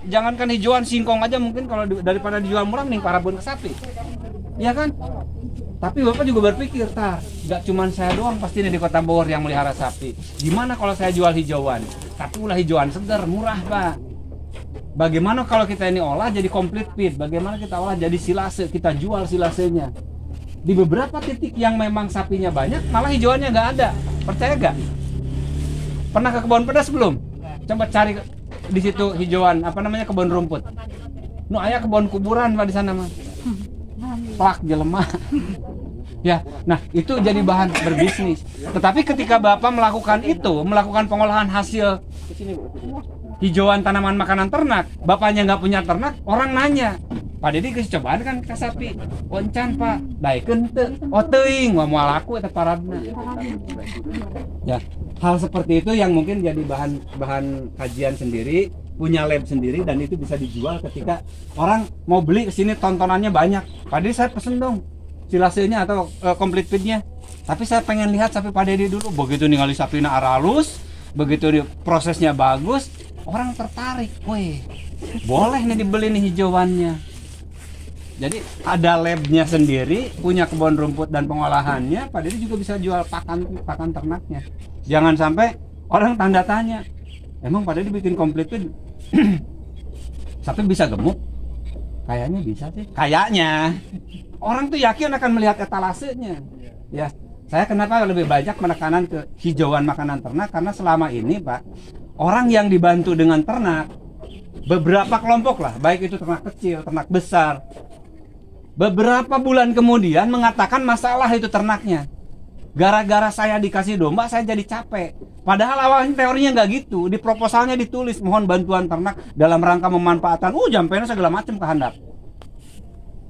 jangankan hijauan, singkong aja mungkin kalau daripada dijual murah mending parabon ke sapi. Iya kan? Tapi Bapak juga berpikir, nggak cuma saya doang pasti di Kota Bogor yang melihara sapi. Gimana kalau saya jual hijauan? Tapi ulah hijauan segar, murah Pak. Bagaimana kalau kita ini olah jadi complete feed? Bagaimana kita olah jadi silase, kita jual silasenya? Di beberapa titik yang memang sapinya banyak, malah hijauannya nggak ada. Percaya nggak? Pernah ke kebun pedas belum? Coba cari di situ hijauan, apa namanya, kebun rumput. Nu aya kebun kuburan Pak di sana mah. Plak jelema. Ya, nah itu jadi bahan berbisnis. Tetapi ketika Bapak melakukan itu, melakukan pengolahan hasil hijauan tanaman makanan ternak, Bapaknya nggak punya ternak, orang nanya, Pak Dedi kasih cobaan kan ke sapi, oncan Pak, daikeun teu, oh teuing, moal laku eta paradna. Ya, hal seperti itu yang mungkin jadi bahan kajian sendiri, punya lab sendiri, dan itu bisa dijual ketika orang mau beli kesini, tontonannya banyak. Pak Dedi saya pesen dong silasenya atau complete feednya, tapi saya pengen lihat sapi Pak Dedi dulu. Begitu ningali sapina aralus, begitu prosesnya bagus, orang tertarik, woi boleh nih dibeli nih hijauannya. Jadi ada labnya sendiri, punya kebun rumput dan pengolahannya. Pak Dedi juga bisa jual pakan ternaknya. Jangan sampai orang tanda tanya, emang Pak Dedi bikin complete feed sapi bisa gemuk? Kayaknya bisa sih, kayaknya. Orang tuh yakin akan melihat etalasenya. Ya, saya kenapa lebih banyak penekanan ke hijauan makanan ternak, karena selama ini Pak, orang yang dibantu dengan ternak, beberapa kelompok lah, baik itu ternak kecil, ternak besar, beberapa bulan kemudian mengatakan masalah itu ternaknya. Gara-gara saya dikasih domba, saya jadi capek. Padahal awalnya teorinya nggak gitu. Di proposalnya ditulis, mohon bantuan ternak dalam rangka memanfaatkan, jampainya segala macam kehendak.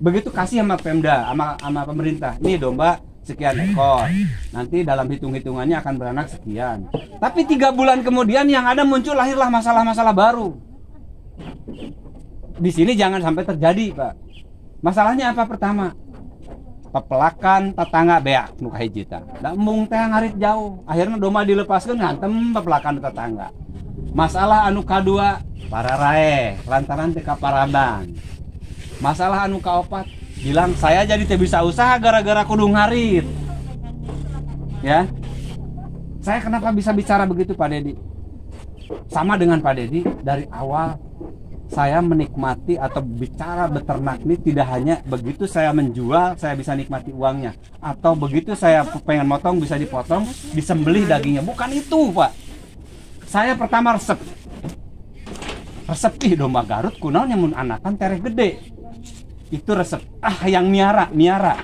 Begitu kasih sama Pemda, sama pemerintah. Nih domba sekian ekor, nanti dalam hitung-hitungannya akan beranak sekian. Tapi 3 bulan kemudian yang ada muncul, lahirlah masalah-masalah baru. Di sini jangan sampai terjadi Pak. Masalahnya apa? Pertama, pepelakan tetangga beak nuka hiji tah. Da embung teh ngarit jauh. Akhirnya domba dilepaskeun ngantem pepelakan tetangga. Masalah anu kadua, pararae lantaran teu kaparaban. Masalah anu kaopat, bilang saya jadi teu bisa usaha gara-gara kudu ngarit. Ya. Saya kenapa bisa bicara begitu Pak Dedi? Sama dengan Pak Dedi, dari awal saya menikmati atau bicara beternak ini tidak hanya begitu saya menjual saya bisa nikmati uangnya, atau begitu saya pengen motong bisa dipotong, disembelih dagingnya. Bukan itu Pak. Saya pertama resep domba Garut kunaon yang mun anakan tereh gede. Itu resep. Yang miara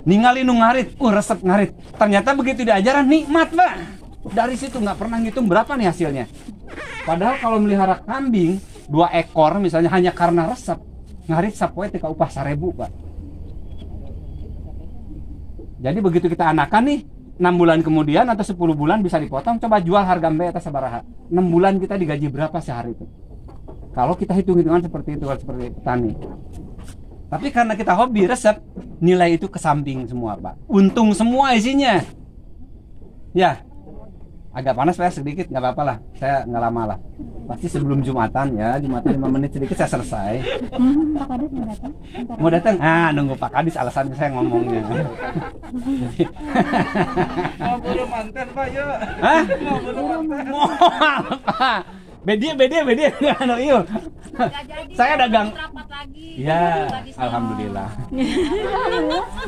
ningali nu ngarit, resep ngarit. Ternyata begitu diajaran nikmat Pak. Dari situ nggak pernah ngitung berapa nih hasilnya. Padahal kalau melihara kambing 2 ekor misalnya hanya karena resep, ngarit sapoe teh upah 1.000 Pak. Jadi begitu kita anakan nih 6 bulan kemudian atau 10 bulan bisa dipotong, coba jual harga mbe atas sabaraha. 6 bulan kita digaji berapa sehari itu? Kalau kita hitung-hitungan seperti itu, seperti petani. Tapi karena kita hobi resep, nilai itu ke samping semua Pak. Untung semua isinya. Ya, agak panas Pak sedikit, nggak apa-apa lah. Saya nggak lama lah. Pasti sebelum Jumatan ya, Jumatan 5 menit sedikit saya selesai. Pak Kadis mau datang? Mau datang? Nunggu Pak Kadis, alasannya saya ngomongnya. Mau buru manten Pak, yuk. Hah? Mau buru manten. Pak. Bedi anu ieu. Saya dagang. Ya, alhamdulillah.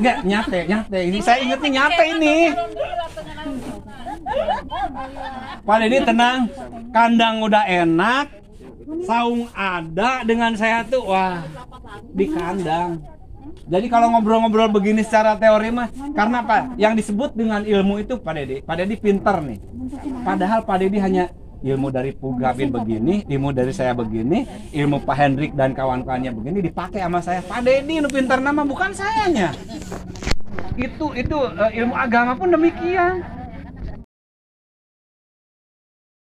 Enggak nyate. Ini saya ingetnya nyate ini. Pak Dedi tenang, kandang udah enak, saung ada dengan saya tuh, wah di kandang. Jadi kalau ngobrol-ngobrol begini secara teori mah, karena apa? Yang disebut dengan ilmu itu Pak Dedi pinter nih. Padahal Pak Dedi hanya ilmu dari Pugabin begini, ilmu dari saya begini, ilmu Pak Hendrik dan kawan-kawannya begini dipakai sama saya. Pak Dedi nu pinter nama bukan sayanya. Itu ilmu agama pun demikian.